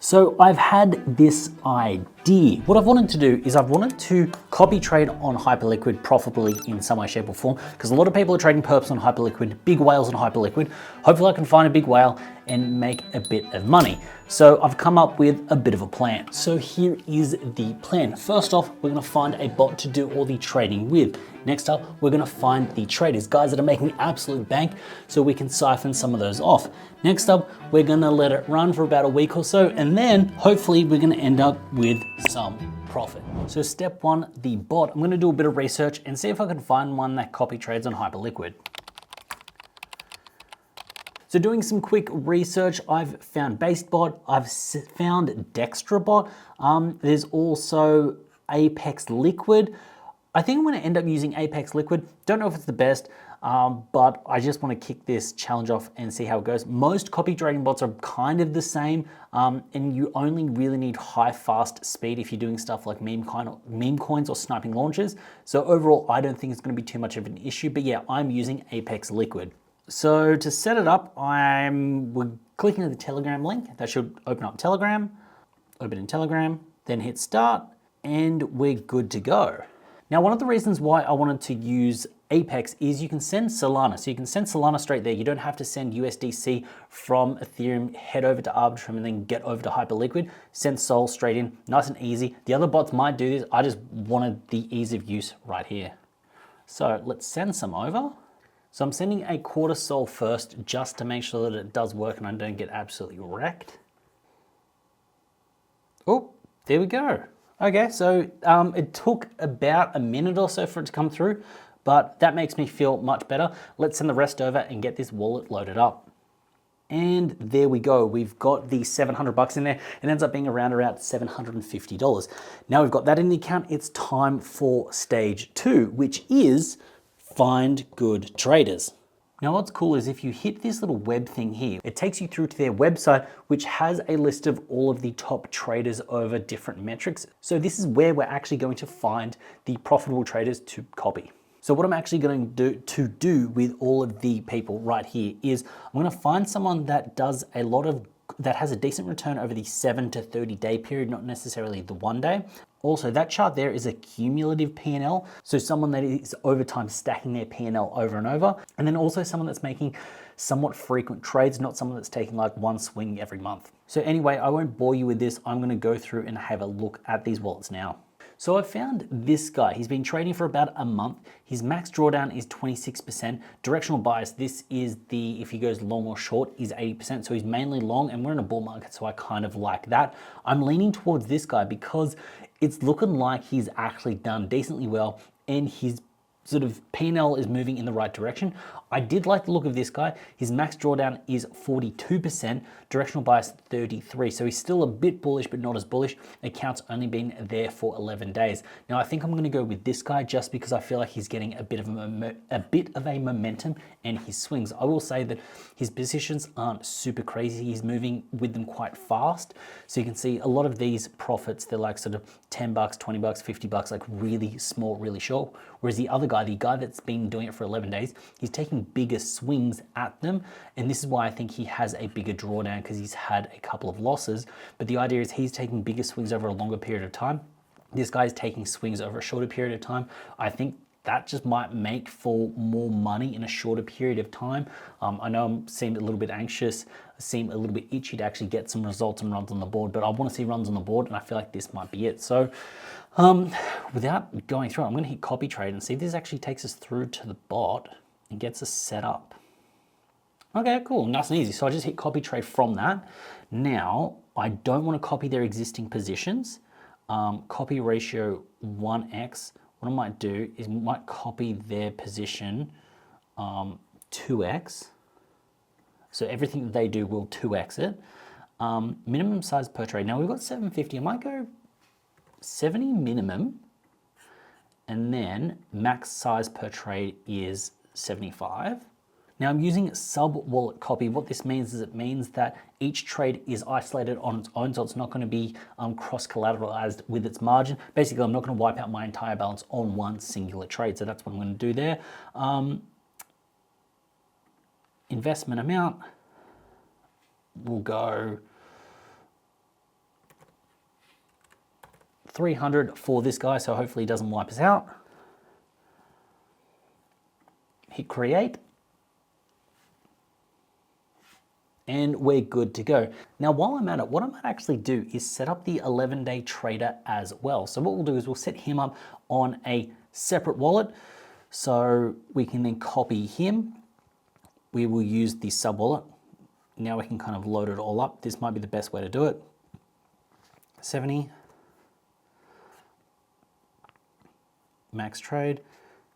So I've had this idea. What I've wanted to do is I've wanted to copy trade on Hyperliquid profitably in some way, shape or form, because a lot of people are trading perps on Hyperliquid, big whales on Hyperliquid. Hopefully I can find a big whale and make a bit of money. So I've come up with a bit of a plan. So here is the plan. First off, we're gonna find a bot to do all the trading with. Next up, we're gonna find the traders, guys that are making absolute bank, so we can siphon some of those off. Next up, we're gonna let it run for about a week or so, and then hopefully we're gonna end up with some profit. So step one, the bot. I'm gonna do a bit of research and see if I can find one that copy trades on Hyperliquid. So doing some quick research, I've found BasedBot, I've found DextraBot. There's also Apex Liquid. I think I'm gonna end up using Apex Liquid. Don't know if it's the best, but I just wanna kick this challenge off and see how it goes. Most copy trading bots are kind of the same, and you only really need high, fast speed if you're doing stuff like meme coins or sniping launches. So overall, I don't think it's gonna be too much of an issue, but yeah, I'm using Apex Liquid. So to set it up, we're clicking on the Telegram link. That should open up Telegram, open in Telegram, then hit start, and we're good to go. Now, one of the reasons why I wanted to use Apex is you can send Solana. So you can send Solana straight there. You don't have to send USDC from Ethereum, head over to Arbitrum, and then get over to Hyperliquid. Send Sol straight in, nice and easy. The other bots might do this. I just wanted the ease of use right here. So let's send some over. So I'm sending a quarter Sol first just to make sure that it does work and I don't get absolutely wrecked. Oh, there we go. Okay, so it took about a minute or so for it to come through, but that makes me feel much better. Let's send the rest over and get this wallet loaded up. And there we go. We've got the 700 bucks in there. It ends up being around $750. Now we've got that in the account. It's time for stage 2, which is find good traders. Now what's cool is if you hit this little web thing here, it takes you through to their website, which has a list of all of the top traders over different metrics. So this is where we're actually going to find the profitable traders to copy. So what I'm actually going to do with all of the people right here is I'm going to find someone that does that has a decent return over the 7 to 30 day period, not necessarily the 1 day. Also, that chart there is a cumulative P&L, so someone that is over time stacking their P&L over and over, and then also someone that's making somewhat frequent trades, not someone that's taking like one swing every month. So anyway, I won't bore you with this. I'm gonna go through and have a look at these wallets now. So I found this guy. He's been trading for about a month. His max drawdown is 26%. Directional bias, this is if he goes long or short, is 80%. So he's mainly long, and we're in a bull market, so I kind of like that. I'm leaning towards this guy because it's looking like he's actually done decently well and his sort of P&L is moving in the right direction. I did like the look of this guy. His max drawdown is 42%, directional bias 33. So he's still a bit bullish, but not as bullish. Account's only been there for 11 days. Now I think I'm gonna go with this guy just because I feel like he's getting a bit of a momentum and his swings. I will say that his positions aren't super crazy. He's moving with them quite fast. So you can see a lot of these profits, they're like sort of 10 bucks, 20 bucks, 50 bucks, like really small, really short. Whereas the guy that's been doing it for 11 days, he's taking bigger swings at them. And this is why I think he has a bigger drawdown, because he's had a couple of losses. But the idea is he's taking bigger swings over a longer period of time. This guy's taking swings over a shorter period of time. I think that just might make for more money in a shorter period of time. I know I seem a little bit anxious, I seem a little bit itchy to actually get some results and runs on the board, but I want to see runs on the board, and I feel like this might be it. So without going through it, I'm going to hit copy trade and see if this actually takes us through to the bot and gets us set up. Okay, cool, nice and easy. So I just hit copy trade from that. Now, I don't want to copy their existing positions. Copy ratio 1x. What I might do is might copy their position 2x. So everything that they do will 2x it. Minimum size per trade. Now we've got 750. I might go 70 minimum, and then max size per trade is 75. Now I'm using sub wallet copy. What this means is it means that each trade is isolated on its own, so it's not going to be cross collateralized with its margin. Basically, I'm not going to wipe out my entire balance on one singular trade. So that's what I'm going to do there. Investment amount, we'll go 300 for this guy, so hopefully he doesn't wipe us out. Hit create. And we're good to go. Now, while I'm at it, what I might actually do is set up the 11-day trader as well. So what we'll do is we'll set him up on a separate wallet. So we can then copy him. We will use the sub wallet. Now we can kind of load it all up. This might be the best way to do it. 70. Max trade,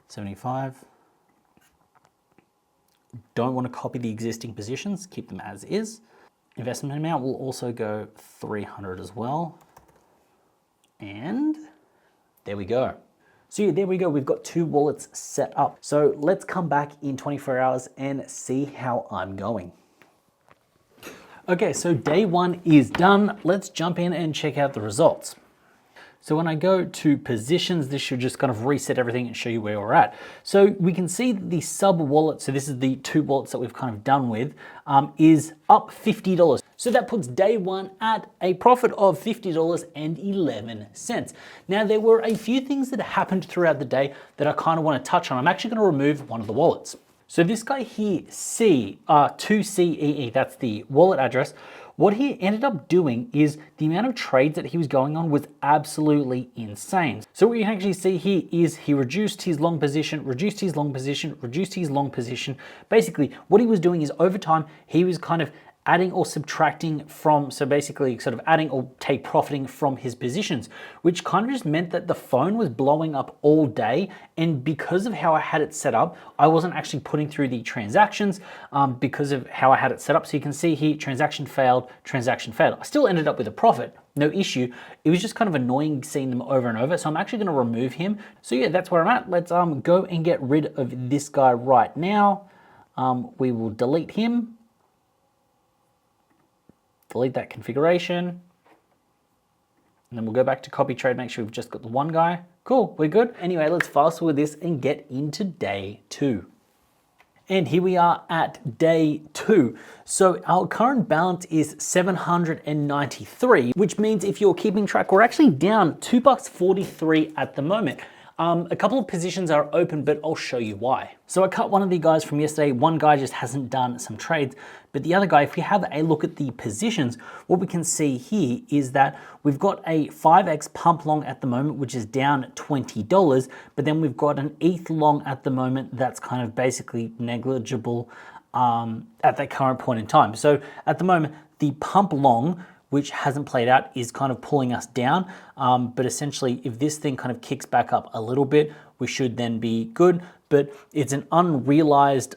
75. Don't want to copy the existing positions, keep them as is. Investment amount will also go 300 as well. And there we go. So yeah, there we go. We've got 2 wallets set up. So let's come back in 24 hours and see how I'm going. Okay, so day 1 is done. Let's jump in and check out the results. So when I go to positions, this should just kind of reset everything and show you where we're at. So we can see the sub wallet, so this is the 2 wallets that we've kind of done with, is up $50. So that puts day 1 at a profit of $50.11. Now there were a few things that happened throughout the day that I kind of want to touch on. I'm actually going to remove one of the wallets. So this guy here, C2CEE, that's the wallet address. What he ended up doing is the amount of trades that he was going on was absolutely insane. So what you can actually see here is he reduced his long position, reduced his long position, reduced his long position. Basically, what he was doing is over time, he was kind of adding or subtracting from, so basically sort of adding or take profiting from his positions, which kind of just meant that the phone was blowing up all day. And because of how I had it set up, I wasn't actually putting through the transactions because of how I had it set up. So you can see here, transaction failed, transaction failed. I still ended up with a profit, no issue. It was just kind of annoying seeing them over and over. So I'm actually gonna remove him. So yeah, that's where I'm at. Let's go and get rid of this guy right now. We will delete him. Delete that configuration. And then we'll go back to copy trade, make sure we've just got the one guy. Cool, we're good. Anyway, let's fast forward this and get into day 2. And here we are at day 2. So our current balance is 793, which means if you're keeping track, we're actually down $2.43 at the moment. A couple of positions are open, but I'll show you why. So I cut one of the guys from yesterday. One guy just hasn't done some trades, but the other guy, if we have a look at the positions, what we can see here is that we've got a 5x pump long at the moment, which is down $20, but then we've got an ETH long at the moment that's kind of basically negligible at that current point in time. So at the moment, the pump long, which hasn't played out, is kind of pulling us down. But essentially, if this thing kind of kicks back up a little bit, we should then be good. But it's an unrealized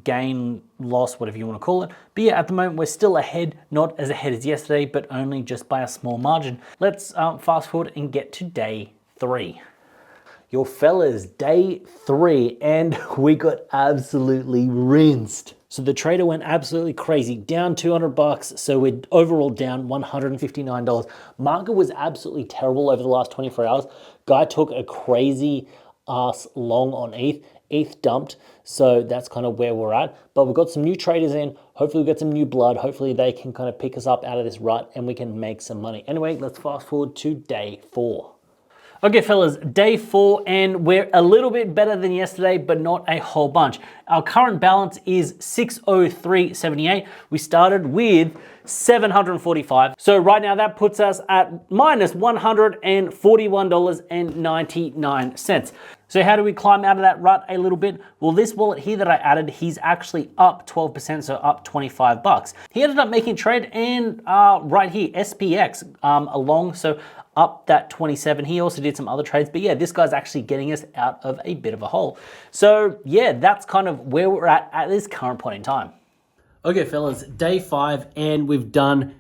gain, loss, whatever you want to call it. But yeah, at the moment, we're still ahead, not as ahead as yesterday, but only just by a small margin. Let's fast forward and get to day 3. Your fellas, day 3, and we got absolutely rinsed. So the trader went absolutely crazy, down 200 bucks. So we're overall down $159. Market was absolutely terrible over the last 24 hours. Guy took a crazy ass long on ETH. ETH dumped. So that's kind of where we're at. But we've got some new traders in. Hopefully we've got some new blood. Hopefully they can kind of pick us up out of this rut and we can make some money. Anyway, let's fast forward to day 4. Okay, fellas, day 4, and we're a little bit better than yesterday, but not a whole bunch. Our current balance is 603.78. We started with 745. So right now that puts us at minus $141.99. So how do we climb out of that rut a little bit? Well, this wallet here that I added, he's actually up 12%, so up 25 bucks. He ended up making a trade, and right here, SPX along, so up that 27. He also did some other trades, but yeah, this guy's actually getting us out of a bit of a hole. So yeah, that's kind of where we're at this current point in time. Okay, fellas, day 5, and we've done,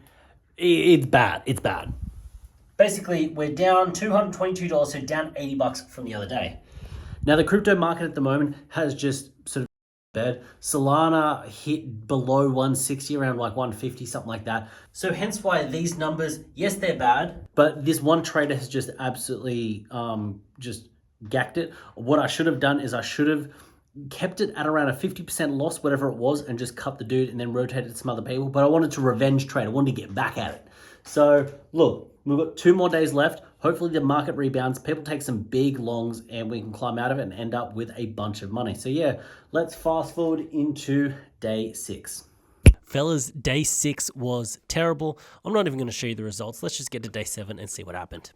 it's bad, it's bad. Basically, we're down $222, so down 80 bucks from the other day. Now, the crypto market at the moment has just sort of bad. Solana hit below 160, around like 150, something like that. So hence why these numbers, yes, they're bad, but this one trader has just absolutely just gacked it. What I should have done is I should have kept it at around a 50% loss, whatever it was, and just cut the dude and then rotated to some other people. But I wanted to revenge trade. I wanted to get back at it. So look, we've got 2 more days left. Hopefully the market rebounds, people take some big longs, and we can climb out of it and end up with a bunch of money. So yeah, let's fast forward into day 6. Fellas, day 6 was terrible. I'm not even going to show you the results. Let's just get to day 7 and see what happened.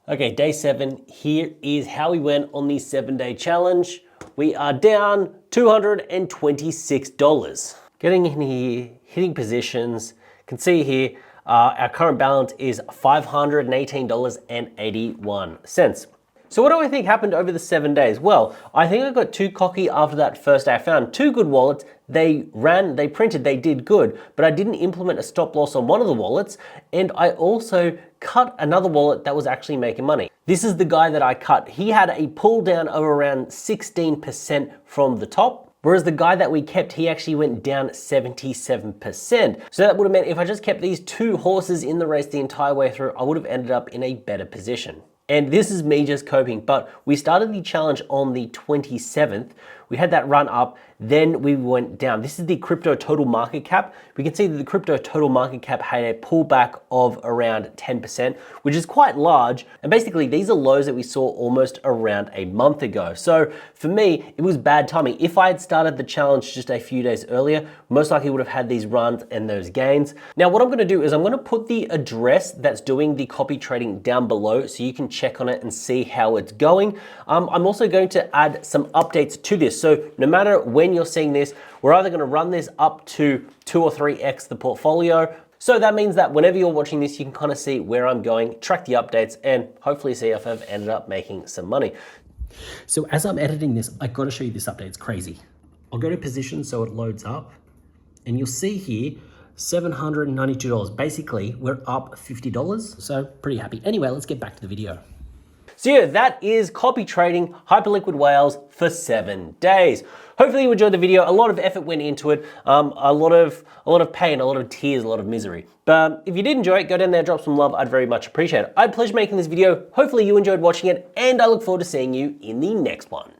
Okay, day 7, here is how we went on the 7-day challenge. We are down $226. Getting in here, hitting positions, can see here, our current balance is $518.81. So what do I think happened over the 7 days? Well, I think I got too cocky after that first day. I found 2 good wallets. They ran, they printed, they did good, but I didn't implement a stop loss on one of the wallets, and I also cut another wallet that was actually making money. This is the guy that I cut. He had a pull down of around 16% from the top, whereas the guy that we kept, he actually went down 77%. So that would have meant if I just kept these 2 horses in the race the entire way through, I would have ended up in a better position. And this is me just coping, but we started the challenge on the 27th. We had that run up, then we went down. This is the crypto total market cap. We can see that the crypto total market cap had a pullback of around 10%, which is quite large. And basically these are lows that we saw almost around a month ago. So for me, it was bad timing. If I had started the challenge just a few days earlier, most likely would have had these runs and those gains. Now what I'm gonna do is I'm gonna put the address that's doing the copy trading down below so you can check on it and see how it's going. I'm also going to add some updates to this. So no matter when you're seeing this, we're either gonna run this up to 2 or 3x the portfolio. So that means that whenever you're watching this, you can kind of see where I'm going, track the updates, and hopefully see if I've ended up making some money. So as I'm editing this, I gotta show you this update, it's crazy. I'll go to position so it loads up, and you'll see here, $792. Basically, we're up $50, so pretty happy. Anyway, let's get back to the video. So yeah, that is copy trading Hyperliquid Whales for 7 days. Hopefully you enjoyed the video. A lot of effort went into it, a lot of pain, a lot of tears, a lot of misery. But if you did enjoy it, go down there, drop some love. I'd very much appreciate it. I had pleasure making this video. Hopefully you enjoyed watching it, and I look forward to seeing you in the next one.